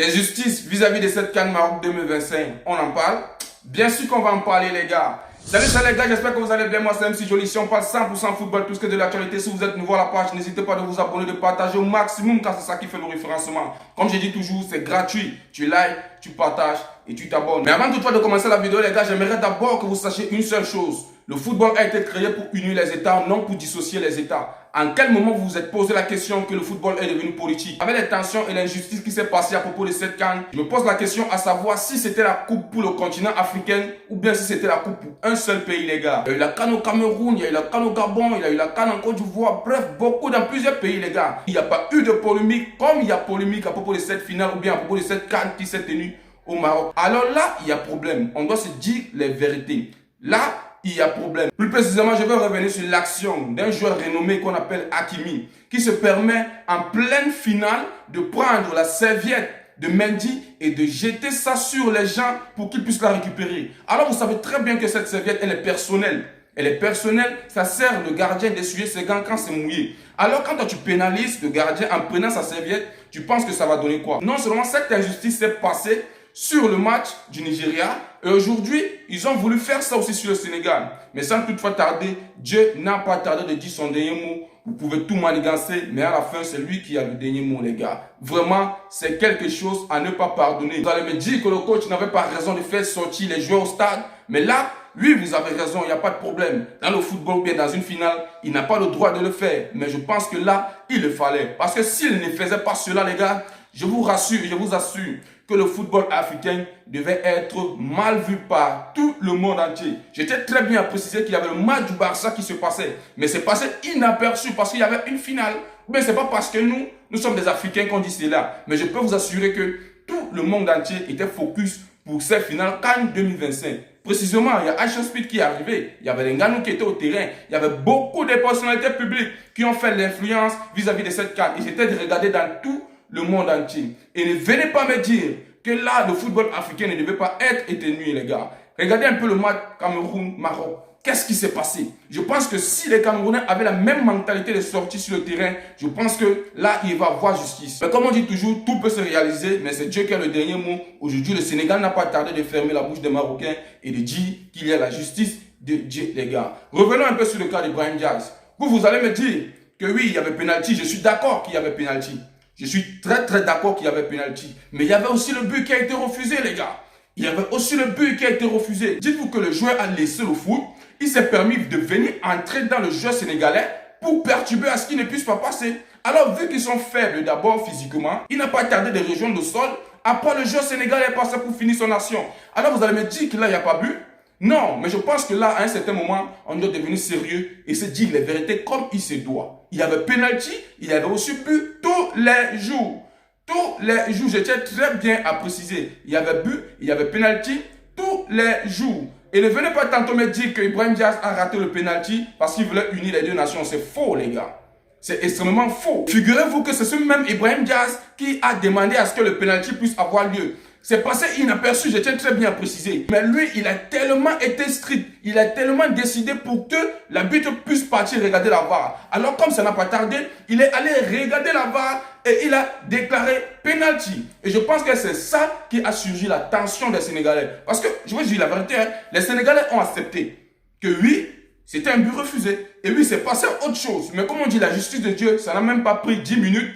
Injustice vis-à-vis de cette CAN Maroc 2025, on en parle? Bien sûr qu'on va en parler les gars. Salut les gars, j'espère que vous allez bien, moi c'est MC Joli. Si on parle 100% football, tout ce que de l'actualité, si vous êtes nouveau à la page, n'hésitez pas de vous abonner, de partager au maximum car c'est ça qui fait le référencement. Comme je dis toujours, c'est gratuit. Tu likes, tu partages et tu t'abonnes. Mais avant toutefois de commencer la vidéo les gars, j'aimerais d'abord que vous sachiez une seule chose. Le football a été créé pour unir les États, non pour dissocier les États. En quel moment vous vous êtes posé la question que le football est devenu politique? Avec les tensions et l'injustice qui s'est passée à propos de cette CAN, je me pose la question à savoir si c'était la coupe pour le continent africain ou bien si c'était la coupe pour un seul pays les gars. Il y a eu la CAN au Cameroun, il y a eu la CAN au Gabon, il y a eu la CAN en Côte d'Ivoire, bref, beaucoup dans plusieurs pays les gars. Il n'y a pas eu de polémique comme il y a polémique à propos de cette finale ou bien à propos de cette CAN qui s'est tenue au Maroc. Alors là, il y a problème. On doit se dire les vérités. Là, il y a problème. Plus précisément, je vais revenir sur l'action d'un joueur renommé qu'on appelle Hakimi, qui se permet en pleine finale de prendre la serviette de Mendy et de jeter ça sur les gens pour qu'ils puissent la récupérer. Alors vous savez très bien que cette serviette, elle est personnelle. Elle est personnelle, ça sert le gardien d'essuyer ses gants quand c'est mouillé. Alors quand toi tu pénalises le gardien en prenant sa serviette, tu penses que ça va donner quoi? Non seulement cette injustice s'est passée sur le match du Nigeria, et aujourd'hui, ils ont voulu faire ça aussi sur le Sénégal. Mais sans toutefois tarder, Dieu n'a pas tardé de dire son dernier mot. Vous pouvez tout manigancer, mais à la fin, c'est lui qui a le dernier mot, les gars. Vraiment, c'est quelque chose à ne pas pardonner. Vous allez me dire que le coach n'avait pas raison de faire sortir les joueurs au stade, mais là, oui, vous avez raison, il n'y a pas de problème. Dans le football ou bien dans une finale, il n'a pas le droit de le faire. Mais je pense que là, il le fallait. Parce que s'il ne faisait pas cela, les gars, je vous rassure, je vous assure que le football africain devait être mal vu par tout le monde entier. J'étais très bien à préciser qu'il y avait le match du Barça qui se passait. Mais c'est passé inaperçu parce qu'il y avait une finale. Mais c'est pas parce que nous sommes des Africains qu'on dit cela. Mais je peux vous assurer que tout le monde entier était focus pour cette finale CAN 2025. Précisément, il y a Aisha Speed qui est arrivé. Il y avait les Nganou qui étaient au terrain. Il y avait beaucoup de personnalités publiques qui ont fait l'influence vis-à-vis de cette CAN. Ils étaient regardés dans tout le monde entier. Et ne venez pas me dire que là, le football africain ne devait pas être éteigné, les gars. Regardez un peu le match Cameroun-Maroc. Qu'est-ce qui s'est passé? Je pense que si les Camerounais avaient la même mentalité de sortie sur le terrain, je pense que là, il va y avoir justice. Mais comme on dit toujours, tout peut se réaliser, mais c'est Dieu qui a le dernier mot. Aujourd'hui, le Sénégal n'a pas tardé de fermer la bouche des Marocains et de dire qu'il y a la justice de Dieu, les gars. Revenons un peu sur le cas d'Ibrahim Diaz. Vous allez me dire que oui, il y avait pénalty. Je suis d'accord qu'il y avait pénalty. Je suis très d'accord qu'il y avait pénalty. Mais il y avait aussi le but qui a été refusé, les gars. Il y avait aussi le but qui a été refusé. Dites-vous que le joueur a laissé le foot. Il s'est permis de venir entrer dans le jeu sénégalais pour perturber à ce qu'il ne puisse pas passer. Alors, vu qu'ils sont faibles d'abord physiquement, il n'a pas tardé de rejoindre le sol. Après, le jeu sénégalais est passé pour finir son action. Alors, vous allez me dire que là, il n'y a pas but. Non, mais je pense que là, à un certain moment, on doit devenir sérieux et se dire les vérités comme il se doit. Il y avait penalty, il y avait aussi but tous les jours. Tous les jours, je tiens très bien à préciser. Il y avait but, il y avait penalty tous les jours. Et ne venez pas tantôt me dire que Ibrahim Diaz a raté le penalty parce qu'il voulait unir les deux nations. C'est faux, les gars. C'est extrêmement faux. Figurez-vous que c'est ce même Ibrahim Diaz qui a demandé à ce que le penalty puisse avoir lieu. C'est passé inaperçu, je tiens très bien à préciser. Mais lui, il a tellement été strict, il a tellement décidé pour que l'arbitre puisse partir regarder la VAR. Alors comme ça n'a pas tardé, il est allé regarder la VAR et il a déclaré penalty. Et je pense que c'est ça qui a surgi la tension des Sénégalais. Parce que, je vous dis la vérité, hein, les Sénégalais ont accepté que oui, c'était un but refusé. Et oui, c'est passé autre chose. Mais comme on dit, la justice de Dieu, ça n'a même pas pris 10 minutes.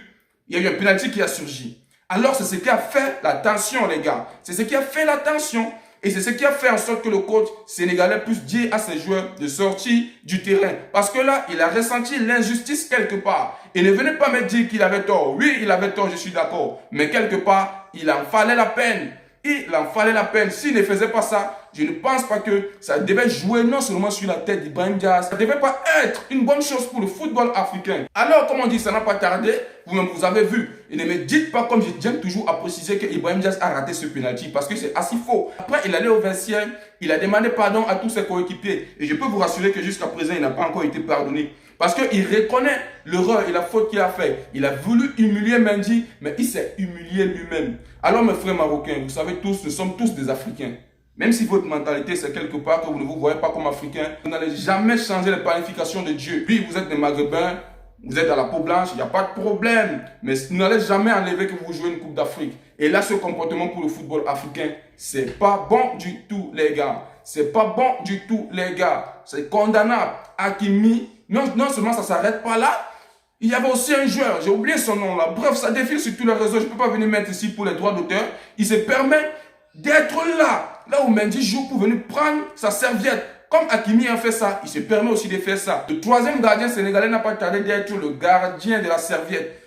Il y a eu un penalty qui a surgi. Alors, c'est ce qui a fait la tension, les gars. C'est ce qui a fait la tension. Et c'est ce qui a fait en sorte que le coach sénégalais puisse dire à ses joueurs de sortir du terrain. Parce que là, il a ressenti l'injustice quelque part. Et ne venez pas me dire qu'il avait tort. Oui, il avait tort, je suis d'accord. Mais quelque part, il en fallait la peine. Il en fallait la peine. S'il ne faisait pas ça, je ne pense pas que ça devait jouer non seulement sur la tête d'Ibrahim Diaz, ça ne devait pas être une bonne chose pour le football africain. Alors, comme on dit, ça n'a pas tardé. Vous-même, vous avez vu. Et ne me dites pas, comme je tiens toujours à préciser, que Ibrahim Diaz a raté ce penalty parce que c'est assez faux. Après, il allait au vestiaire, il a demandé pardon à tous ses coéquipiers. Et je peux vous rassurer que jusqu'à présent, il n'a pas encore été pardonné. Parce qu'il reconnaît l'erreur et la faute qu'il a fait. Il a voulu humilier Mendy, mais il s'est humilié lui-même. Alors mes frères marocains, vous savez tous, nous sommes tous des Africains. Même si votre mentalité c'est quelque part que vous ne vous voyez pas comme Africain, vous n'allez jamais changer les planifications de Dieu. Oui, vous êtes des Maghrébins, vous êtes à la peau blanche, il n'y a pas de problème. Mais vous n'allez jamais enlever que vous jouez une Coupe d'Afrique. Et là, ce comportement pour le football africain, c'est pas bon du tout, les gars. C'est pas bon du tout, les gars. C'est condamnable. Hakimi, non seulement ça s'arrête pas là, il y avait aussi un joueur, j'ai oublié son nom là. Bref, ça défile sur tous les réseaux. Je ne peux pas venir mettre ici pour les droits d'auteur. Il se permet d'être là où Mendy joue pour venir prendre sa serviette. Comme Hakimi a fait ça, il se permet aussi de faire ça. Le troisième gardien sénégalais n'a pas tardé d'être le gardien de la serviette.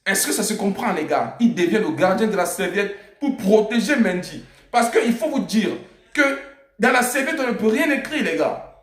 Est-ce que ça se comprend, les gars? Il devient le gardien de la serviette pour protéger Mendy. Parce qu'il faut vous dire que dans la serviette, on ne peut rien écrire, les gars.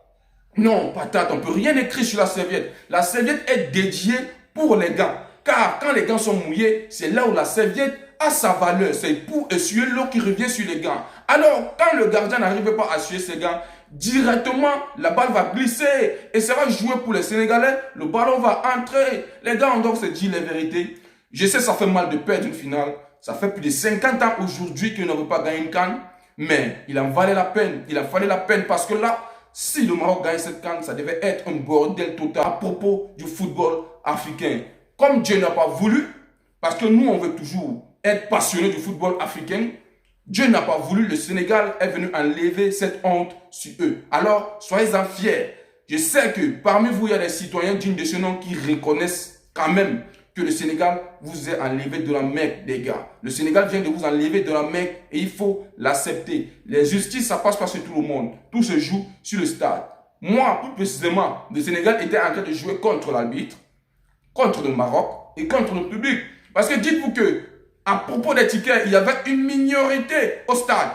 Non, patate, on ne peut rien écrire sur la serviette. La serviette est dédiée pour les gants. Car quand les gants sont mouillés, c'est là où la serviette a sa valeur. C'est pour essuyer l'eau qui revient sur les gants. Alors, quand le gardien n'arrive pas à essuyer ses gants, directement, la balle va glisser et ça va jouer pour les Sénégalais. Le ballon va entrer. Les gars, on doit se dire la vérité. Je sais, ça fait mal de perdre une finale. Ça fait plus de 50 ans aujourd'hui qu'il ne veut pas gagner une CAN. Mais il en valait la peine. Il en fallait la peine parce que là, si le Maroc gagne cette CAN, ça devait être un bordel total à propos du football africain. Comme Dieu n'a pas voulu, parce que nous, on veut toujours être passionnés du football africain, Dieu n'a pas voulu, le Sénégal est venu enlever cette honte sur eux. Alors, soyez-en fiers. Je sais que parmi vous, il y a des citoyens dignes de ce nom qui reconnaissent quand même que le Sénégal vous a enlevé de la Mecque, les gars. Le Sénégal vient de vous enlever de la Mecque et il faut l'accepter. Les justices, ça passe pas sur tout le monde. Tout se joue sur le stade. Moi, plus précisément, le Sénégal était en train de jouer contre l'arbitre, contre le Maroc et contre le public. Parce que dites-vous que, à propos des tickets, il y avait une minorité au stade.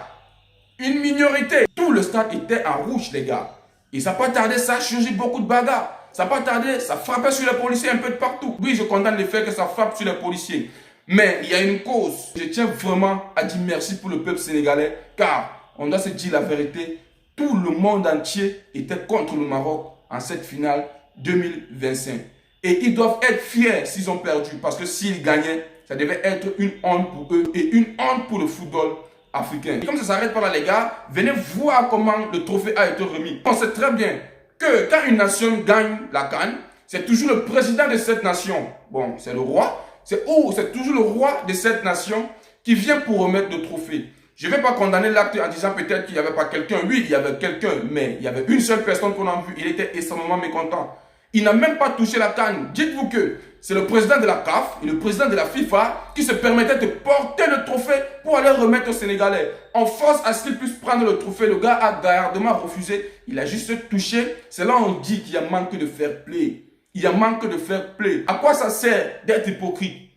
Une minorité. Tout le stade était en rouge, les gars. Et ça n'a pas tardé, ça a changé beaucoup de bagarres. Ça n'a pas tardé, ça frappait sur les policiers un peu de partout. Oui, je condamne le fait que ça frappe sur les policiers. Mais il y a une cause. Je tiens vraiment à dire merci pour le peuple sénégalais. Car, on doit se dire la vérité, tout le monde entier était contre le Maroc en cette finale 2025. Et ils doivent être fiers s'ils ont perdu. Parce que s'ils gagnaient, ça devait être une honte pour eux et une honte pour le football africain. Et comme ça ne s'arrête pas là, les gars, venez voir comment le trophée a été remis. On sait très bien que quand une nation gagne la CAN, c'est toujours le président de cette nation. Bon, c'est le roi. C'est toujours le roi de cette nation qui vient pour remettre le trophée. Je ne vais pas condamner l'acte en disant peut-être qu'il n'y avait pas quelqu'un. Oui, il y avait quelqu'un, mais il y avait une seule personne qu'on a vue. Il était extrêmement mécontent. Il n'a même pas touché la CAN. Dites-vous que c'est le président de la CAF et le président de la FIFA qui se permettaient de porter le trophée pour aller remettre aux Sénégalais. En force à ce qu'il puisse prendre le trophée, le gars a gardement refusé. Il a juste touché. C'est là où on dit qu'il y a manque de fair play. Il y a manque de fair play. À quoi ça sert d'être hypocrite?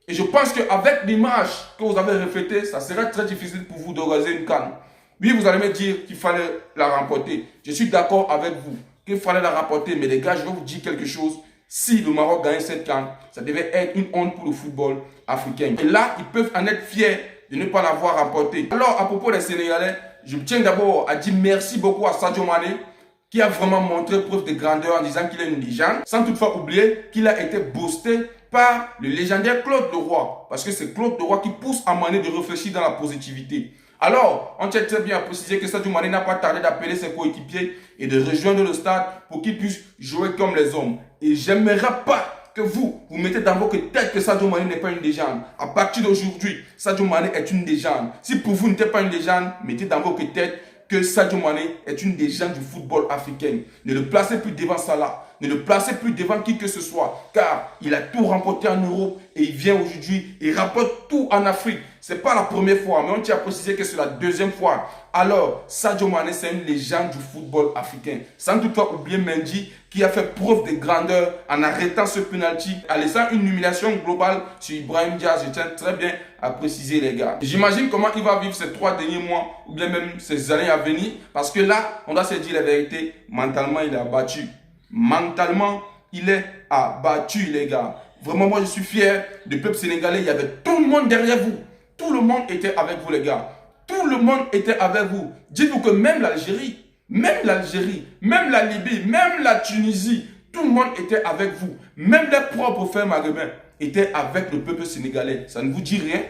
Et je pense qu'avec l'image que vous avez reflétée, ça serait très difficile pour vous d'organiser une CAN. Oui, vous allez me dire qu'il fallait la remporter. Je suis d'accord avec vous qu'il fallait la remporter. Mais les gars, je vais vous dire quelque chose. Si le Maroc gagne cette CAN, ça devait être une honte pour le football africain. Et là, ils peuvent en être fiers de ne pas l'avoir remporté. Alors, à propos des Sénégalais, je tiens d'abord à dire merci beaucoup à Sadio Mané, qui a vraiment montré preuve de grandeur en disant qu'il est une légende, sans toutefois oublier qu'il a été boosté par le légendaire Claude Leroy. Parce que c'est Claude Leroy qui pousse à Mané de réfléchir dans la positivité. Alors, on tient très bien à préciser que Sadio Mané n'a pas tardé d'appeler ses coéquipiers et de rejoindre le stade pour qu'ils puissent jouer comme les hommes. Et j'aimerais pas que vous mettez dans votre tête que Sadio Mané n'est pas une légende. À partir d'aujourd'hui, Sadio Mané est une légende. Si pour vous n'êtes pas une légende, mettez dans votre tête que Sadio Mané est une légende du football africain. Ne le placez plus devant Salah. Ne le placez plus devant qui que ce soit. Car il a tout remporté en Europe et il vient aujourd'hui et rapporte tout en Afrique. Ce n'est pas la première fois, mais on tient à préciser que c'est la deuxième fois. Alors, Sadio Mané, c'est une légende du football africain. Sans toutefois oublier Mendy, qui a fait preuve de grandeur en arrêtant ce penalty, en laissant une humiliation globale sur Ibrahim Diaz. Je tiens très bien à préciser, les gars. J'imagine comment il va vivre ces 3 derniers mois, ou bien même ces années à venir. Parce que là, on doit se dire la vérité, mentalement, il est abattu. Mentalement, il est abattu, les gars. Vraiment, moi, je suis fier du peuple sénégalais. Il y avait tout le monde derrière vous. Tout le monde était avec vous, les gars. Tout le monde était avec vous. Dites-vous que même l'Algérie, même la Libye, même la Tunisie, tout le monde était avec vous. Même les propres frères maghrébins étaient avec le peuple sénégalais. Ça ne vous dit rien?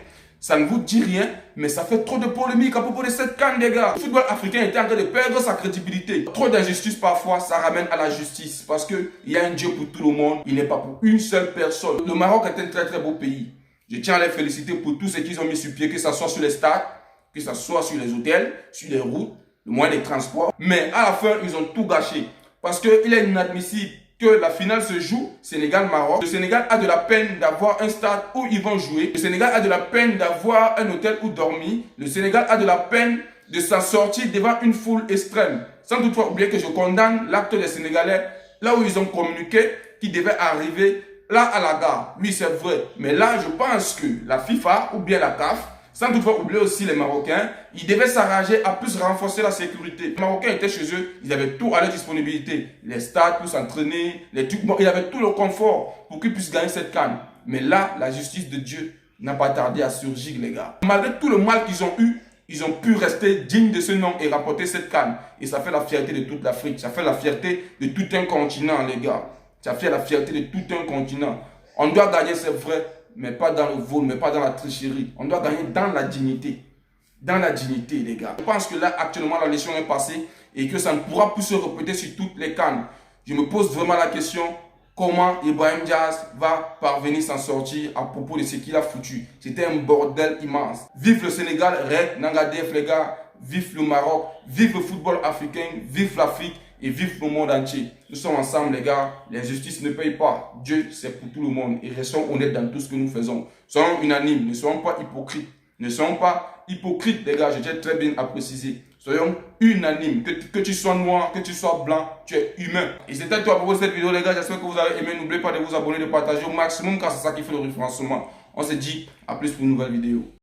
Ça ne vous dit rien, mais ça fait trop de polémiques à propos de cette CAN, les gars. Le football africain était en train de perdre sa crédibilité. Trop d'injustice parfois, ça ramène à la justice. Parce qu'il y a un Dieu pour tout le monde, il n'est pas pour une seule personne. Le Maroc est un très très beau pays. Je tiens à les féliciter pour tout ce qu'ils ont mis sur pied, que ce soit sur les stades, que ce soit sur les hôtels, sur les routes, le moyen de transport. Mais à la fin, ils ont tout gâché. Parce qu'il est inadmissible que la finale se joue Sénégal-Maroc. Le Sénégal a de la peine d'avoir un stade où ils vont jouer. Le Sénégal a de la peine d'avoir un hôtel où dormir. Le Sénégal a de la peine de s'en sortir devant une foule extrême. Sans toutefois oublier que je condamne l'acte des Sénégalais là où ils ont communiqué qu'ils devaient arriver là à la gare. Oui, c'est vrai. Mais là, je pense que la FIFA ou bien la CAF, sans toutefois oublier aussi les Marocains, ils devaient s'arranger à plus renforcer la sécurité. Les Marocains étaient chez eux, ils avaient tout à leur disponibilité. Les stades pour s'entraîner, les trucs, bon, ils avaient tout le confort pour qu'ils puissent gagner cette CAN. Mais là, la justice de Dieu n'a pas tardé à surgir, les gars. Malgré tout le mal qu'ils ont eu, ils ont pu rester dignes de ce nom et rapporter cette CAN. Et ça fait la fierté de toute l'Afrique. Ça fait la fierté de tout un continent, les gars. Ça fait la fierté de tout un continent. On doit gagner, c'est vrai, mais pas dans le vol, mais pas dans la tricherie. On doit gagner dans la dignité. Dans la dignité, les gars. Je pense que là, actuellement, la leçon est passée et que ça ne pourra plus se répéter sur toutes les CAN. Je me pose vraiment la question, comment Ibrahim Diaz va parvenir s'en sortir à propos de ce qu'il a foutu. C'était un bordel immense. Vive le Sénégal, Red, Nangadef, les gars. Vive le Maroc, vive le football africain, vive l'Afrique et vive le monde entier. Nous sommes ensemble, les gars. L'injustice ne paye pas. Dieu, c'est pour tout le monde. Et restons honnêtes dans tout ce que nous faisons. Soyons unanimes, ne soyons pas hypocrites. Ne soyons pas hypocrites, les gars. Je tiens très bien à préciser. Soyons unanimes. Que tu sois noir, que tu sois blanc, tu es humain. Et c'était tout à propos de cette vidéo, les gars. J'espère que vous avez aimé. N'oubliez pas de vous abonner, de partager au maximum car c'est ça qui fait le référencement. On se dit à plus pour une nouvelle vidéo.